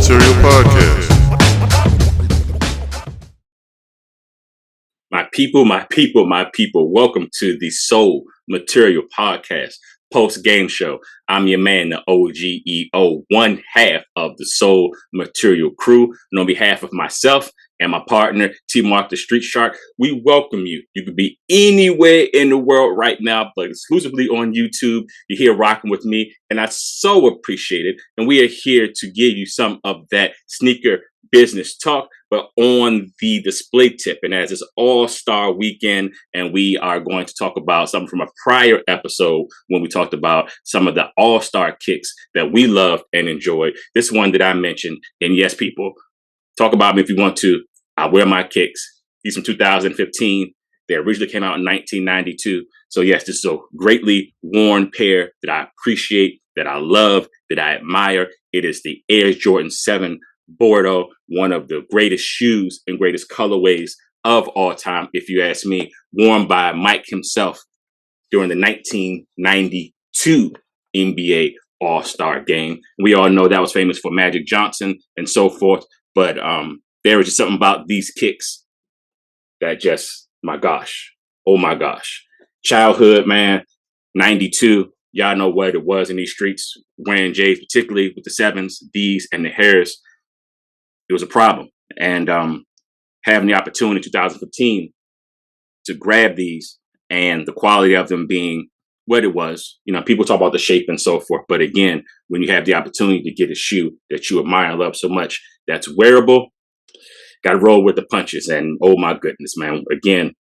Material Podcast. My people, welcome to the Soul Material Podcast post-game show. I'm your man, the OGEO, one half of the Soul Material crew. And on behalf of myself and my partner, T-Mark the Street Shark, we welcome you. You could be anywhere in the world right now, but exclusively on YouTube. You're here rocking with me, and I so appreciate it. And we are here to give you some of that sneaker business talk, but on the display tip. And as it's All-Star Weekend, and we are going to talk about something from a prior episode when we talked about some of the All-Star kicks that we loved and enjoyed. This one that I mentioned, and yes, people, talk about me if you want to. I wear my kicks. These from 2015. They originally came out in 1992. So yes, this is a greatly worn pair that I appreciate, that I love, that I admire. It is the Air Jordan 7 Bordeaux, one of the greatest shoes and greatest colorways of all time, if you ask me, worn by Mike himself during the 1992 NBA All-Star game. We all know that was famous for Magic Johnson and so forth, but there was just something about these kicks that just, oh my gosh. Childhood, man, 92, y'all know what it was in these streets, wearing J's, particularly with the 7s, D's, and the hairs. It was a problem. And having the opportunity in 2015 to grab these and the quality of them being what it was, you know, people talk about the shape and so forth. But again, when you have the opportunity to get a shoe that you admire and love so much, that's wearable, got to roll with the punches. And oh my goodness, man, again,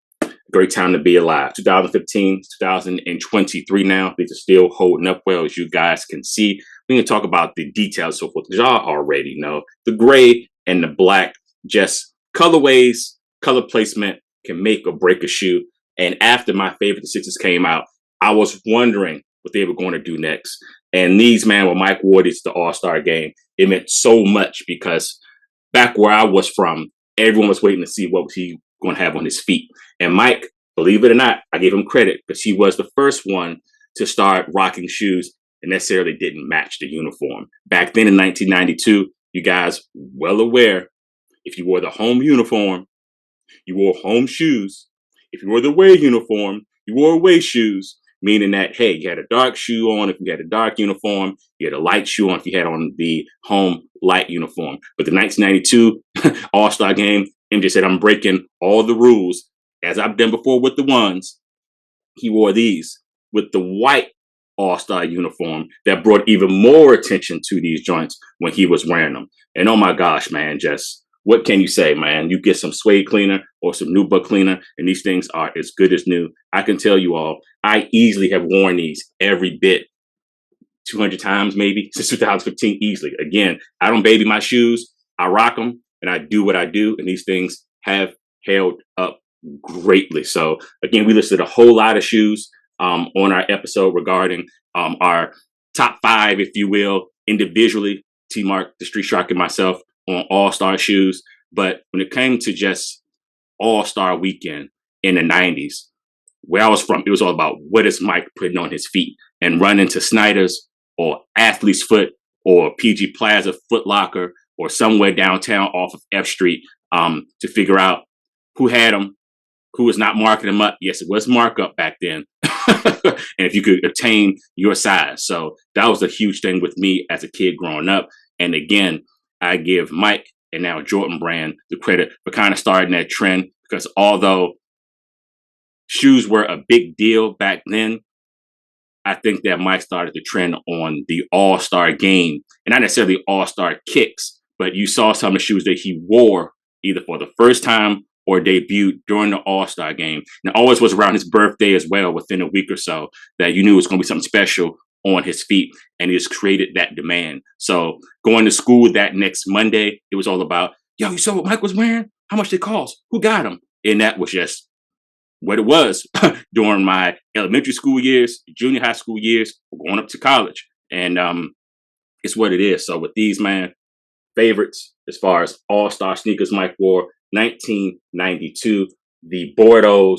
great time to be alive. 2015, 2023 now, these are still holding up well, as you guys can see. We can talk about the details and so forth. Y'all already know the gray and the black, just colorways, color placement can make or break a shoe. And after my favorite, the Sixers, came out, I was wondering what they were going to do next. And these, man, when Mike wore this, the All-Star game, it meant so much because back where I was from, everyone was waiting to see what he going to have on his feet. And Mike, believe it or not, I gave him credit because he was the first one to start rocking shoes and necessarily didn't match the uniform. Back then in 1992, you guys well aware, if you wore the home uniform, you wore home shoes. If you wore the away uniform, you wore away shoes, meaning that, hey, you had a dark shoe on if you had a dark uniform, you had a light shoe on if you had on the home light uniform. But the 1992 All-Star game, MJ said, I'm breaking all the rules. As I've done before with the ones, he wore these with the white All-Star uniform that brought even more attention to these joints when he was wearing them. And oh my gosh, man, just what can you say, man? You get some suede cleaner or some nubuck cleaner, and these things are as good as new. I can tell you all, I easily have worn these every bit 200 times maybe since 2015, easily. Again, I don't baby my shoes. I rock them and I do what I do. And these things have held up greatly. So again, we listed a whole lot of shoes on our episode regarding our top 5, if you will, individually, T-Mark, the Street Shark, and myself on All-Star shoes. But when it came to just All-Star Weekend in the 90s, where I was from, it was all about what is Mike putting on his feet, and running to Snyder's or Athlete's Foot or PG Plaza Foot Locker or somewhere downtown off of F Street to figure out who had them, who was not marking them up. Yes, it was markup back then. And if you could attain your size. So that was a huge thing with me as a kid growing up. And again, I give Mike and now Jordan Brand the credit for kind of starting that trend, because although shoes were a big deal back then, I think that Mike started the trend on the All-Star game, and not necessarily All-Star kicks, but you saw some of the shoes that he wore either for the first time or debuted during the All-Star game. And it always was around his birthday as well, within a week or so, that you knew it was going to be something special on his feet, and he just created that demand. So going to school that next Monday, it was all about, yo, you saw what Mike was wearing? How much they cost? Who got them? And that was just what it was during my elementary school years, junior high school years, going up to college. And it's what it is. So with these, man, favorites as far as All-Star sneakers Mike wore, 1992, the Bordeaux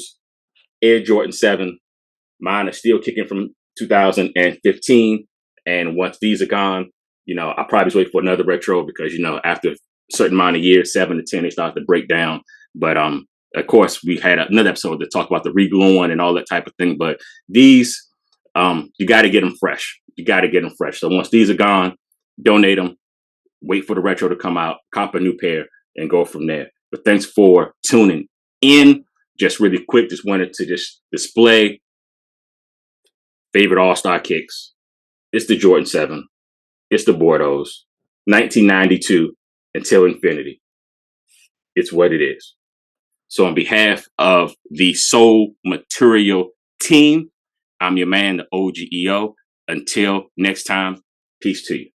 Air Jordan 7. Mine are still kicking from 2015. And once these are gone, I'll probably just wait for another retro because, after a certain amount of years, 7 to 10, they start to break down. But of course, we had another episode that talked about the regluing and all that type of thing. But these, you got to get them fresh. You got to get them fresh. So once these are gone, donate them, wait for the retro to come out, cop a new pair, and go from there. But thanks for tuning in. Just really quick, just wanted to just display favorite All-Star kicks. It's the Jordan 7. It's the Bordeaux. 1992 until infinity. It's what it is. So on behalf of the Soul Material team, I'm your man, the OGEO. Until next time, peace to you.